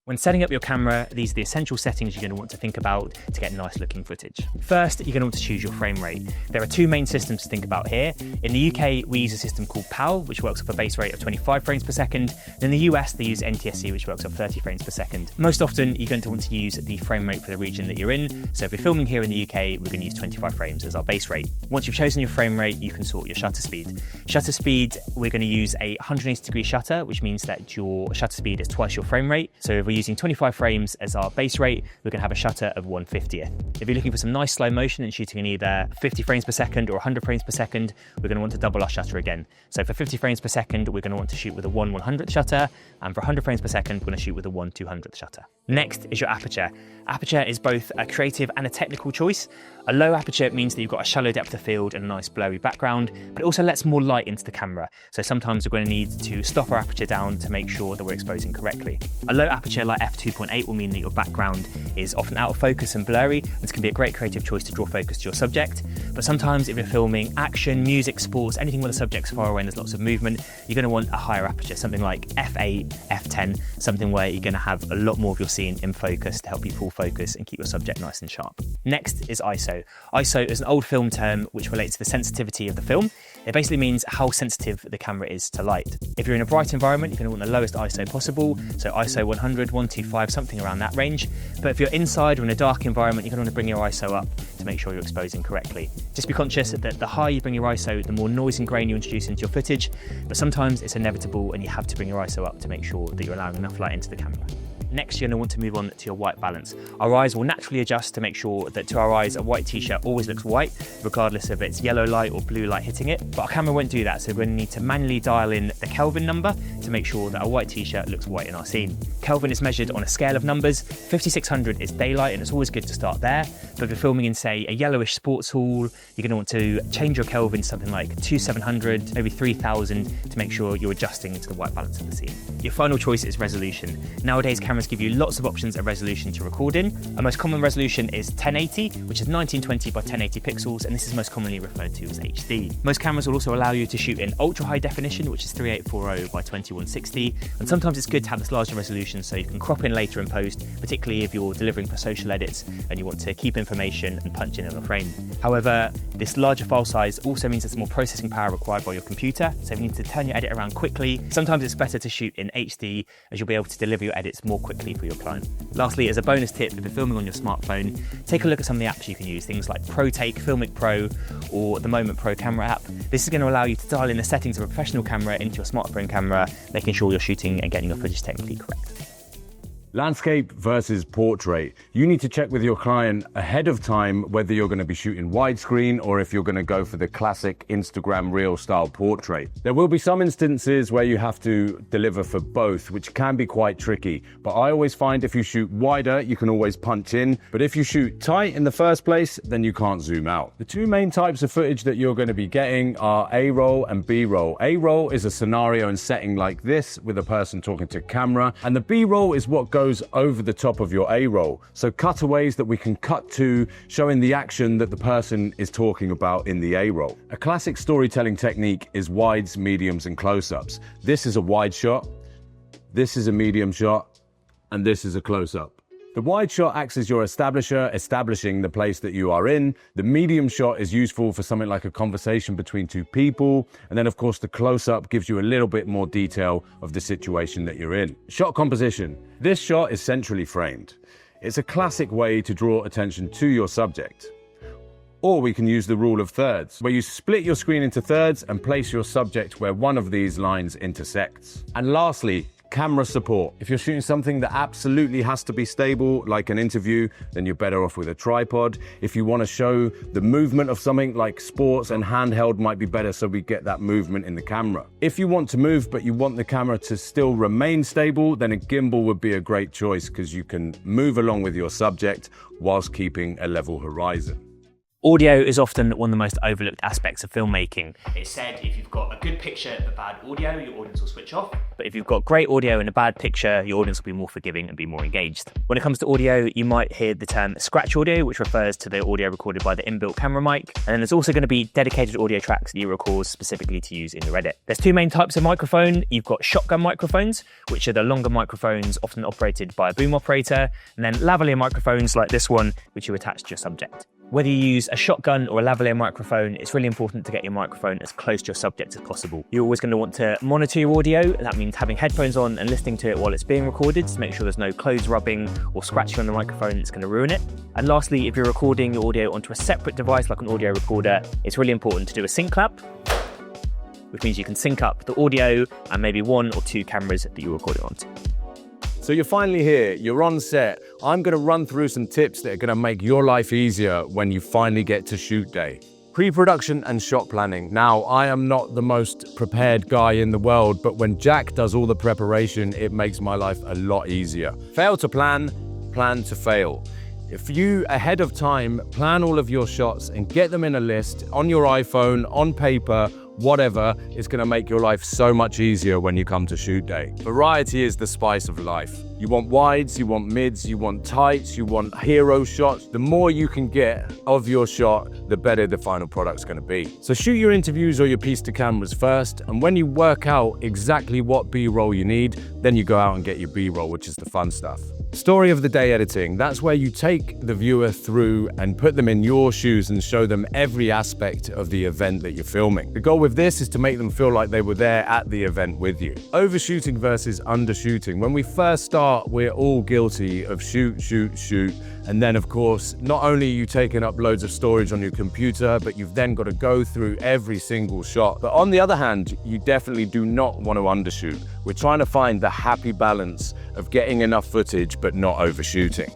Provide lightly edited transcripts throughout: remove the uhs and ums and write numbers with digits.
When setting up your camera, these are the essential settings you're going to want to think about to get nice looking footage. First, you're going to want to choose your frame rate. There are two main systems to think about here. In the UK, we use a system called PAL, which works off a base rate of 25 frames per second. In the US, they use NTSC, which works off 30 frames per second. Most often, you're going to want to use the frame rate for the region that you're in. So if you're filming here in the UK, we're going to use 25 frames as our base rate. Once you've chosen your frame rate, you can sort your shutter speed. Shutter speed, we're going to use a 180-degree shutter, which means that your shutter speed is twice your frame rate. So if we're using 25 frames as our base rate, we're going to have a shutter of 1/50th. If you're looking for some nice slow motion and shooting in either 50 frames per second or 100 frames per second, we're going to want to double our shutter again. So for 50 frames per second, we're going to want to shoot with a 1/100th shutter, and for 100 frames per second, we're going to shoot with a 1/200th shutter. Next is your aperture. Aperture is both a creative and a technical choice. A low aperture means that you've got a shallow depth of field and a nice blurry background, but it also lets more light into the camera. So sometimes we're going to need to stop our aperture down to make sure that we're exposing correctly. A low aperture like f2.8 will mean that your background is often out of focus and blurry. This can be a great creative choice to draw focus to your subject. But sometimes if you're filming action, music, sports, anything where the subject's far away and there's lots of movement, you're going to want a higher aperture, something like f8, f10, something where you're going to have a lot more of your scene in focus to help you pull focus and keep your subject nice and sharp. Next is ISO. ISO is an old film term which relates to the sensitivity of the film. It basically means how sensitive the camera is to light. If you're in a bright environment, you're going to want the lowest ISO possible, so ISO 100, 125, something around that range. But if you're inside or in a dark environment, you're going to want to bring your ISO up to make sure you're exposing correctly. Just be conscious that the higher you bring your ISO, the more noise and grain you introduce into your footage, but sometimes it's inevitable and you have to bring your ISO up to make sure that you're allowing enough light into the camera. Next, you're going to want to move on to your white balance. Our eyes will naturally adjust to make sure that to our eyes, a white t-shirt always looks white, regardless of it's yellow light or blue light hitting it. But our camera won't do that, so we're going to need to manually dial in the Kelvin number to make sure that a white t-shirt looks white in our scene. Kelvin is measured on a scale of numbers. 5600 is daylight, and it's always good to start there. But if you're filming in, say, a yellowish sports hall, you're going to want to change your Kelvin to something like 2700, maybe 3000 to make sure you're adjusting to the white balance of the scene. Your final choice is resolution. Nowadays, cameras give you lots of options of resolution to record in. A most common resolution is 1080, which is 1920 by 1080 pixels, and this is most commonly referred to as HD. Most cameras will also allow you to shoot in ultra high definition, which is 3840 by 2160, and sometimes it's good to have this larger resolution so you can crop in later in post, particularly if you're delivering for social edits and you want to keep information and punch in on a frame. However, this larger file size also means there's more processing power required by your computer, so if you need to turn your edit around quickly, sometimes it's better to shoot in HD as you'll be able to deliver your edits more quickly for your client. Lastly, as a bonus tip, if you're filming on your smartphone, take a look at some of the apps you can use, things like ProTake, Filmic Pro, or the Moment Pro camera app. This is going to allow you to dial in the settings of a professional camera into your smartphone camera, making sure you're shooting and getting your footage technically correct. Landscape versus portrait. You need to check with your client ahead of time whether you're going to be shooting widescreen or if you're going to go for the classic Instagram reel style portrait. There will be some instances where you have to deliver for both, which can be quite tricky. But I always find if you shoot wider, you can always punch in. But if you shoot tight in the first place, then you can't zoom out. The two main types of footage that you're going to be getting are A-roll and B-roll. A-roll is a scenario and setting like this with a person talking to camera, and the B-roll is what goes over the top of your A-roll. So cutaways that we can cut to, showing the action that the person is talking about in the A-roll. A classic storytelling technique is wides, mediums, and close-ups. This is a wide shot, this is a medium shot, and this is a close-up. The wide shot acts as your establisher, establishing the place that you are in. The medium shot is useful for something like a conversation between two people. And then, of course, the close-up gives you a little bit more detail of the situation that you're in. Shot composition. This shot is centrally framed. It's a classic way to draw attention to your subject. Or we can use the rule of thirds, where you split your screen into thirds and place your subject where one of these lines intersects. And lastly, camera support. If you're shooting something that absolutely has to be stable, like an interview, then you're better off with a tripod. If you want to show the movement of something like sports, and handheld might be better so we get that movement in the camera. If you want to move but you want the camera to still remain stable, then a gimbal would be a great choice because you can move along with your subject whilst keeping a level horizon. Audio is often one of the most overlooked aspects of filmmaking. It's said if you've got a good picture but bad audio, your audience will switch off. But if you've got great audio and a bad picture, your audience will be more forgiving and be more engaged. When it comes to audio, you might hear the term scratch audio, which refers to the audio recorded by the inbuilt camera mic. And then there's also going to be dedicated audio tracks that you record specifically to use in your edit. There's two main types of microphone. You've got shotgun microphones, which are the longer microphones often operated by a boom operator, and then lavalier microphones like this one, which you attach to your subject. Whether you use a shotgun or a lavalier microphone, it's really important to get your microphone as close to your subject as possible. You're always going to want to monitor your audio. That means having headphones on and listening to it while it's being recorded to make sure there's no clothes rubbing or scratching on the microphone that's going to ruin it. And lastly, if you're recording your audio onto a separate device like an audio recorder, it's really important to do a sync clap, which means you can sync up the audio and maybe one or two cameras that you record it onto. So you're finally here, you're on set. I'm gonna run through some tips that are gonna make your life easier when you finally get to shoot day. Pre-production and shot planning. Now, I am not the most prepared guy in the world, but when Jack does all the preparation, it makes my life a lot easier. Fail to plan, plan to fail. If you, ahead of time, plan all of your shots and get them in a list on your iPhone, on paper, whatever, it's gonna make your life so much easier when you come to shoot day. Variety is the spice of life. You want wides, you want mids, you want tights, you want hero shots. The more you can get of your shot, the better the final product's gonna be. So shoot your interviews or your piece to cameras first, and when you work out exactly what B-roll you need, then you go out and get your B-roll, which is the fun stuff. Story of the day editing. That's where you take the viewer through and put them in your shoes and show them every aspect of the event that you're filming. The goal with this is to make them feel like they were there at the event with you. Overshooting versus undershooting. When we first start, we're all guilty of shoot, shoot, shoot. And then, of course, not only are you taking up loads of storage on your computer, but you've then got to go through every single shot. But on the other hand, you definitely do not want to undershoot. We're trying to find the happy balance of getting enough footage, but not overshooting.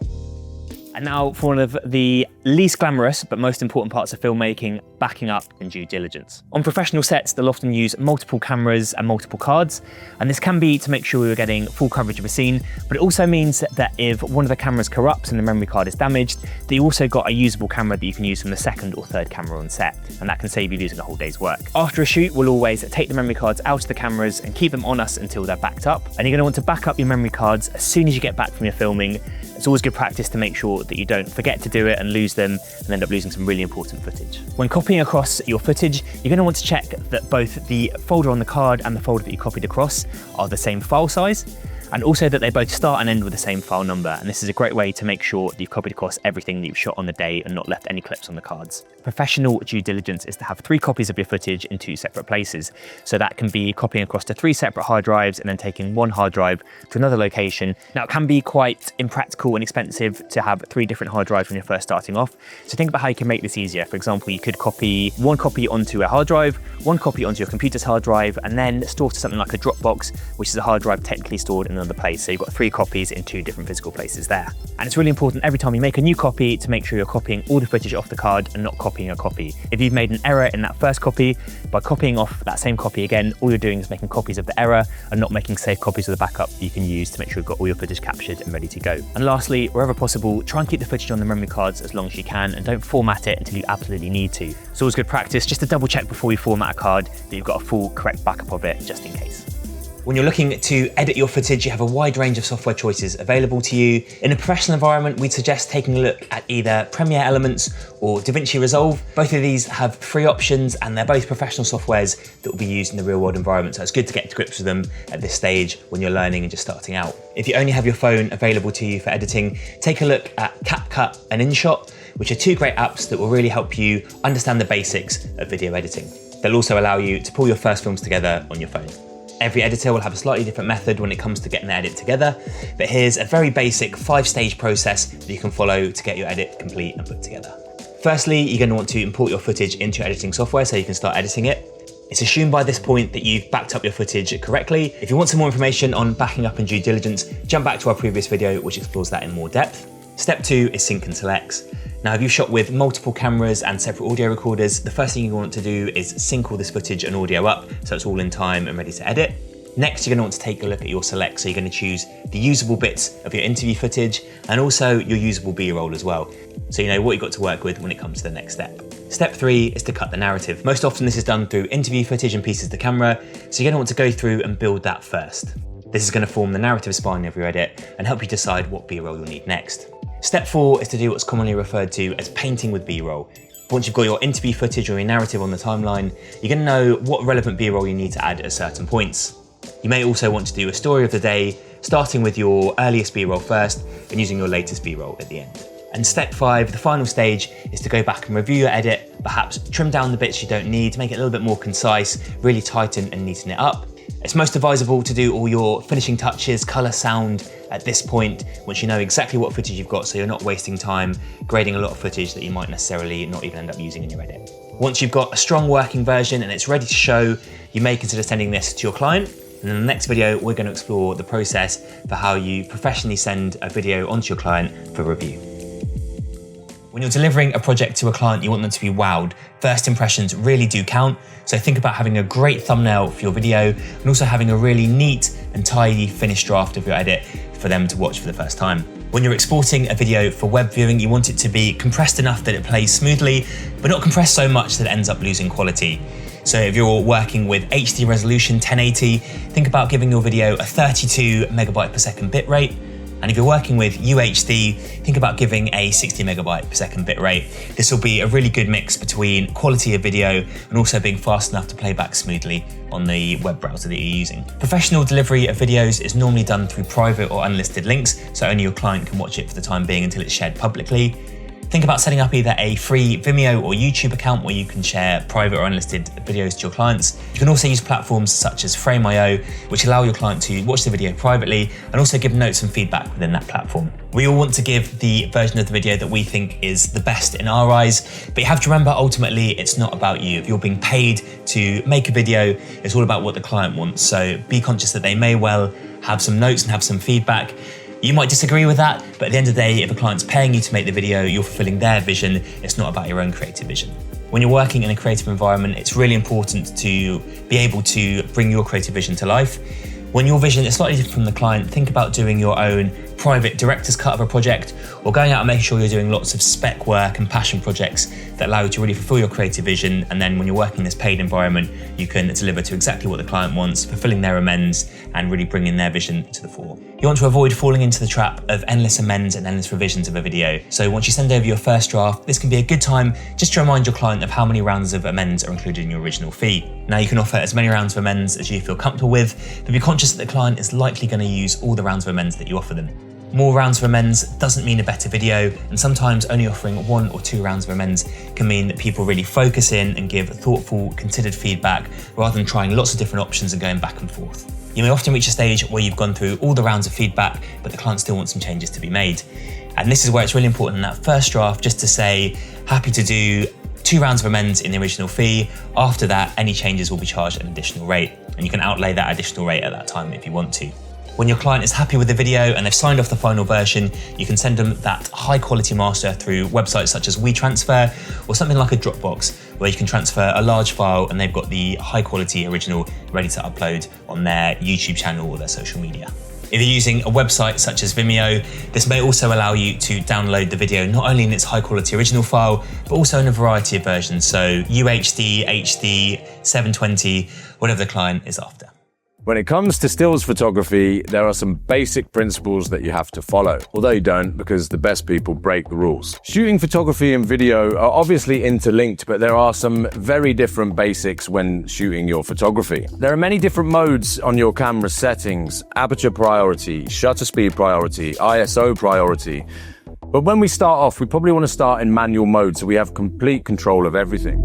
And now for one of the least glamorous but most important parts of filmmaking, backing up and due diligence. On professional sets, they'll often use multiple cameras and multiple cards, and this can be to make sure you're getting full coverage of a scene, but it also means that if one of the cameras corrupts and the memory card is damaged, that you also got a usable camera that you can use from the second or third camera on set, and that can save you losing a whole day's work. After a shoot, we'll always take the memory cards out of the cameras and keep them on us until they're backed up, and you're going to want to back up your memory cards as soon as you get back from your filming. It's always good practice to make sure that you don't forget to do it and lose them and end up losing some really important footage. When copying across your footage, you're going to want to check that both the folder on the card and the folder that you copied across are the same file size, and also that they both start and end with the same file number. And this is a great way to make sure that you've copied across everything that you've shot on the day and not left any clips on the cards. Professional due diligence is to have 3 copies of your footage in 2 separate places. So that can be copying across to 3 separate hard drives and then taking one hard drive to another location. Now, it can be quite impractical and expensive to have 3 different hard drives when you're first starting off. So think about how you can make this easier. For example, you could copy 1 copy onto a hard drive, 1 copy onto your computer's hard drive, and then store to something like a Dropbox, which is a hard drive technically stored in another place. So you've got 3 copies in 2 different physical places there. And it's really important every time you make a new copy to make sure you're copying all the footage off the card and not copying a copy. If you've made an error in that first copy, by copying off that same copy again, all you're doing is making copies of the error and not making safe copies of the backup that you can use to make sure you've got all your footage captured and ready to go. And lastly, wherever possible, try and keep the footage on the memory cards as long as you can and don't format it until you absolutely need to. It's always good practice just to double check before you format a card that you've got a full correct backup of it just in case. When you're looking to edit your footage, you have a wide range of software choices available to you. In a professional environment, we'd suggest taking a look at either Premiere Elements or DaVinci Resolve. Both of these have free options and they're both professional softwares that will be used in the real world environment. So it's good to get to grips with them at this stage when you're learning and just starting out. If you only have your phone available to you for editing, take a look at CapCut and InShot, which are 2 great apps that will really help you understand the basics of video editing. They'll also allow you to pull your first films together on your phone. Every editor will have a slightly different method when it comes to getting the edit together, but here's a very basic 5-stage process that you can follow to get your edit complete and put together. Firstly, you're going to want to import your footage into your editing software so you can start editing it. It's assumed by this point that you've backed up your footage correctly. If you want some more information on backing up and due diligence, jump back to our previous video which explores that in more depth. Step 2 is sync and selects. Now, if you've shot with multiple cameras and separate audio recorders, the first thing you want to do is sync all this footage and audio up so it's all in time and ready to edit. Next, you're going to want to take a look at your select, so you're going to choose the usable bits of your interview footage and also your usable B-roll as well, so you know what you've got to work with when it comes to the next step. Step 3 is to cut the narrative. Most often this is done through interview footage and pieces of the camera, so you're going to want to go through and build that first. This is going to form the narrative spine of your edit and help you decide what B-roll you'll need next. Step 4 is to do what's commonly referred to as painting with B-roll. Once you've got your interview footage or your narrative on the timeline, you're going to know what relevant B-roll you need to add at certain points. You may also want to do a story of the day, starting with your earliest B-roll first and using your latest B-roll at the end. And step 5, the final stage, is to go back and review your edit, perhaps trim down the bits you don't need to make it a little bit more concise, really tighten and neaten it up. It's most advisable to do all your finishing touches, colour, sound at this point, once you know exactly what footage you've got, so you're not wasting time grading a lot of footage that you might necessarily not even end up using in your edit. Once you've got a strong working version and it's ready to show, you may consider sending this to your client. And in the next video, we're going to explore the process for how you professionally send a video onto your client for review. When you're delivering a project to a client, you want them to be wowed. First impressions really do count, so think about having a great thumbnail for your video and also having a really neat and tidy finished draft of your edit for them to watch for the first time. When you're exporting a video for web viewing, you want it to be compressed enough that it plays smoothly, but not compressed so much that it ends up losing quality. So if you're working with HD resolution 1080, think about giving your video a 32 megabyte per second bitrate. And if you're working with UHD, think about giving a 60 megabyte per second bitrate. This will be a really good mix between quality of video and also being fast enough to play back smoothly on the web browser that you're using. Professional delivery of videos is normally done through private or unlisted links, so only your client can watch it for the time being until it's shared publicly. Think about setting up either a free Vimeo or YouTube account where you can share private or unlisted videos to your clients. You can also use platforms such as Frame.io, which allow your client to watch the video privately and also give notes and feedback within that platform. We all want to give the version of the video that we think is the best in our eyes, but you have to remember ultimately it's not about you. If you're being paid to make a video, it's all about what the client wants. So be conscious that they may well have some notes and have some feedback. You might disagree with that, but at the end of the day, if a client's paying you to make the video, you're fulfilling their vision. It's not about your own creative vision. When you're working in a creative environment, it's really important to be able to bring your creative vision to life. When your vision is slightly different from the client, think about doing your own private director's cut of a project, or going out and making sure you're doing lots of spec work and passion projects that allow you to really fulfill your creative vision. And then when you're working in this paid environment, you can deliver to exactly what the client wants, fulfilling their amends and really bringing their vision to the fore. You want to avoid falling into the trap of endless amends and endless revisions of a video. So once you send over your first draft, this can be a good time just to remind your client of how many rounds of amends are included in your original fee. Now you can offer as many rounds of amends as you feel comfortable with, but be conscious that the client is likely going to use all the rounds of amends that you offer them. More rounds of amends doesn't mean a better video, and sometimes only offering 1 or 2 rounds of amends can mean that people really focus in and give thoughtful, considered feedback rather than trying lots of different options and going back and forth. You may often reach a stage where you've gone through all the rounds of feedback, but the client still wants some changes to be made. And this is where it's really important in that first draft just to say, happy to do 2 rounds of amends in the original fee. After that, any changes will be charged at an additional rate, and you can outlay that additional rate at that time if you want to. When your client is happy with the video and they've signed off the final version, you can send them that high quality master through websites such as WeTransfer or something like a Dropbox, where you can transfer a large file and they've got the high quality original ready to upload on their YouTube channel or their social media. If you're using a website such as Vimeo, this may also allow you to download the video not only in its high quality original file, but also in a variety of versions, so UHD, HD, 720, whatever the client is after. When it comes to stills photography, there are some basic principles that you have to follow, although you don't, because the best people break the rules. Shooting photography and video are obviously interlinked, but there are some very different basics when shooting your photography. There are many different modes on your camera settings: aperture priority, shutter speed priority, ISO priority. But when we start off, we probably want to start in manual mode so we have complete control of everything.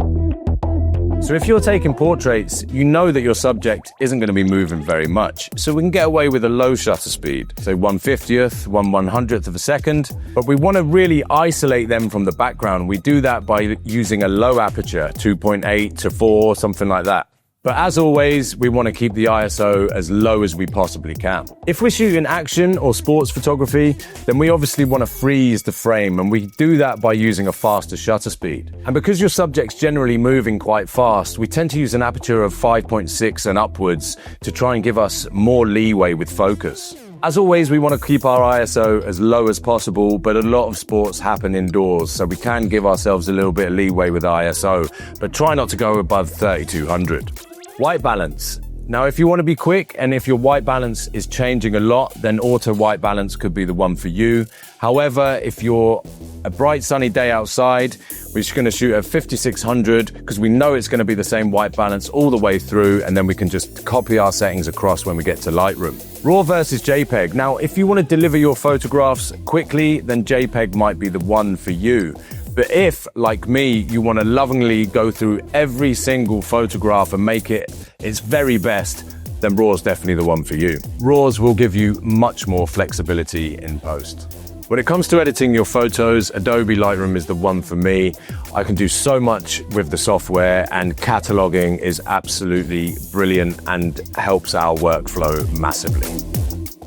So if you're taking portraits, you know that your subject isn't going to be moving very much. So we can get away with a low shutter speed, say 1/50th, 1/100th of a second. But we want to really isolate them from the background. We do that by using a low aperture, 2.8 to 4, something like that. But as always, we want to keep the ISO as low as we possibly can. If we're shooting action or sports photography, then we obviously want to freeze the frame, and we do that by using a faster shutter speed. And because your subject's generally moving quite fast, we tend to use an aperture of 5.6 and upwards to try and give us more leeway with focus. As always, we want to keep our ISO as low as possible, but a lot of sports happen indoors, so we can give ourselves a little bit of leeway with ISO, but try not to go above 3200. White balance. Now, if you want to be quick and if your white balance is changing a lot, then auto white balance could be the one for you. However, if you're a bright sunny day outside, we're just going to shoot at 5600 because we know it's going to be the same white balance all the way through, and then we can just copy our settings across when we get to Lightroom. RAW versus JPEG. Now, if you want to deliver your photographs quickly, then JPEG might be the one for you. But if, like me, you want to lovingly go through every single photograph and make it its very best, then RAW is definitely the one for you. RAWs will give you much more flexibility in post. When it comes to editing your photos, Adobe Lightroom is the one for me. I can do so much with the software, and cataloging is absolutely brilliant and helps our workflow massively.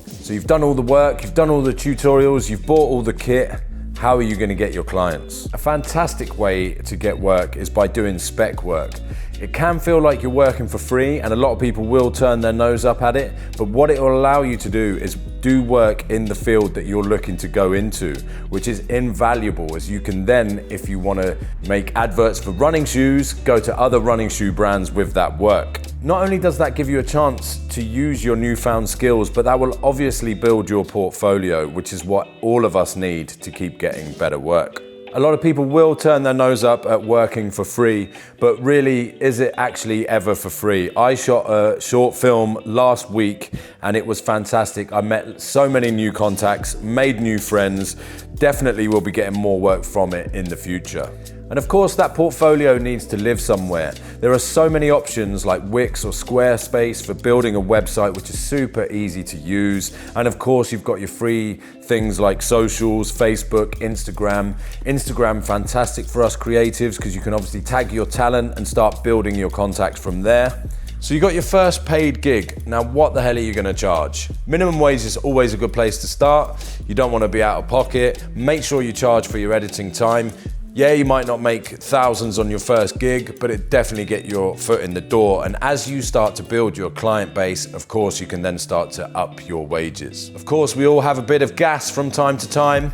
So you've done all the work, you've done all the tutorials, you've bought all the kit. How are you going to get your clients? A fantastic way to get work is by doing spec work. It can feel like you're working for free, and a lot of people will turn their nose up at it, but what it will allow you to do is do work in the field that you're looking to go into, which is invaluable, as you can then, if you want to make adverts for running shoes, go to other running shoe brands with that work. Not only does that give you a chance to use your newfound skills, but that will obviously build your portfolio, which is what all of us need to keep getting better work. A lot of people will turn their nose up at working for free, but really, is it actually ever for free? I shot a short film last week and it was fantastic. I met so many new contacts, made new friends, definitely will be getting more work from it in the future. And of course, that portfolio needs to live somewhere. There are so many options like Wix or Squarespace for building a website, which is super easy to use. And of course, you've got your free things like socials, Facebook, Instagram. Instagram, fantastic for us creatives because you can obviously tag your talent and start building your contacts from there. So you got your first paid gig. Now, what the hell are you gonna charge? Minimum wage is always a good place to start. You don't wanna be out of pocket. Make sure you charge for your editing time. Yeah, you might not make thousands on your first gig, but it definitely get your foot in the door. And as you start to build your client base, of course, you can then start to up your wages. Of course, we all have a bit of gas from time to time.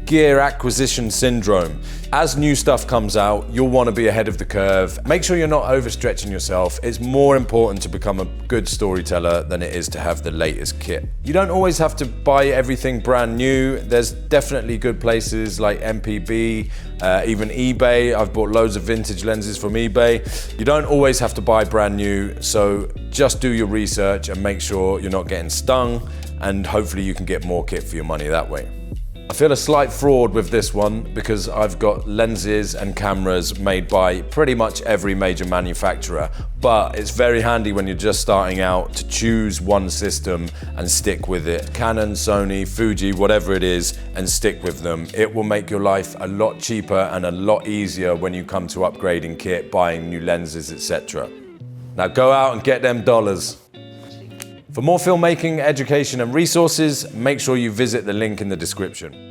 Gear acquisition syndrome. As new stuff comes out, you'll want to be ahead of the curve. Make sure you're not overstretching yourself. It's more important to become a good storyteller than it is to have the latest kit. You don't always have to buy everything brand new. There's definitely good places like MPB, even eBay. I've bought loads of vintage lenses from eBay. You don't always have to buy brand new, so just do your research and make sure you're not getting stung, and hopefully you can get more kit for your money that way. I feel a slight fraud with this one because I've got lenses and cameras made by pretty much every major manufacturer, but it's very handy when you're just starting out to choose one system and stick with it. Canon, Sony, Fuji, whatever it is, and stick with them. It will make your life a lot cheaper and a lot easier when you come to upgrading kit, buying new lenses, etc. Now go out and get them dollars. For more filmmaking, education and resources, make sure you visit the link in the description.